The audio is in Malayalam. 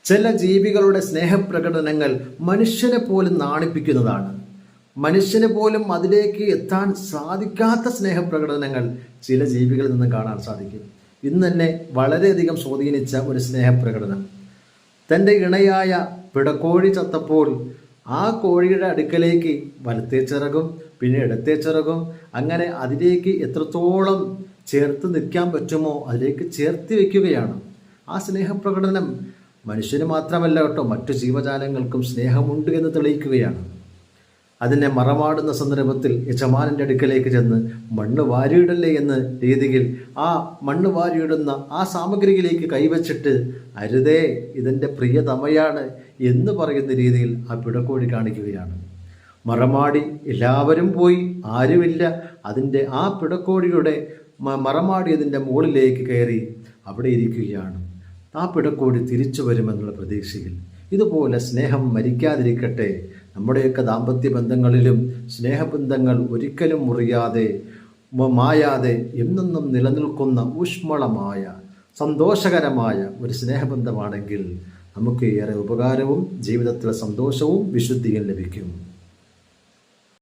ചില ജീവികളുടെ സ്നേഹപ്രകടനങ്ങൾ മനുഷ്യനെ പോലും നാണിപ്പിക്കുന്നതാണ്. മനുഷ്യന് പോലും അതിലേക്ക് എത്താൻ സാധിക്കാത്ത സ്നേഹപ്രകടനങ്ങൾ ചില ജീവികളിൽ നിന്ന് കാണാൻ സാധിക്കും. ഇന്ന് തന്നെ വളരെയധികം സ്വാധീനിച്ച ഒരു സ്നേഹപ്രകടനം, തൻ്റെ ഇണയായ പിടക്കോഴി ചത്തപ്പോൾ ആ കോഴിയുടെ അടുക്കലേക്ക് വലത്തേ ചിറകും പിന്നെ ഇടത്തേ ചിറകും അങ്ങനെ അതിലേക്ക് എത്രത്തോളം ചേർത്ത് നിൽക്കാൻ പറ്റുമോ അതിലേക്ക് ചേർത്ത് വയ്ക്കുകയാണ്. ആ സ്നേഹപ്രകടനം മനുഷ്യന് മാത്രമല്ല കേട്ടോ, മറ്റു ജീവജാലങ്ങൾക്കും സ്നേഹമുണ്ട് എന്ന് തെളിയിക്കുകയാണ്. അതിനെ മറമാടുന്ന സന്ദർഭത്തിൽ യജമാനൻ്റെ അടുക്കലേക്ക് ചെന്ന് മണ്ണ് വാരിയിടല്ലേ എന്ന രീതിയിൽ ആ മണ്ണ് വാരിയിടുന്ന ആ സാമഗ്രിയിലേക്ക് കൈവച്ചിട്ട് അരുതേ ഇതെൻ്റെ പ്രിയതമയാണ് എന്ന് പറയുന്ന രീതിയിൽ ആ പിടക്കോഴി കാണിക്കുകയാണ്. മറമാടി എല്ലാവരും പോയി, ആരുമില്ല. അതിൻ്റെ ആ പിടക്കോഴിയുടെ മറമാടിയതിൻ്റെ മുകളിലേക്ക് കയറി അവിടെ ഇരിക്കുകയാണ്. ആ പിടക്കോഴി തിരിച്ചു വരുമെന്നുള്ള പ്രതീക്ഷയിൽ. ഇതുപോലെ സ്നേഹം മരിക്കാതിരിക്കട്ടെ. നമ്മുടെയൊക്കെ ദാമ്പത്യ ബന്ധങ്ങളിലും സ്നേഹബന്ധങ്ങൾ ഒരിക്കലും മുറിയാതെ മായാതെ എന്നെന്നും നിലനിൽക്കുന്ന ഊഷ്മളമായ സന്തോഷകരമായ ഒരു സ്നേഹബന്ധമാണെങ്കിൽ നമുക്ക് ഏറെ ഉപകാരവും ജീവിതത്തിലെ സന്തോഷവും വിശുദ്ധിയും ലഭിക്കും.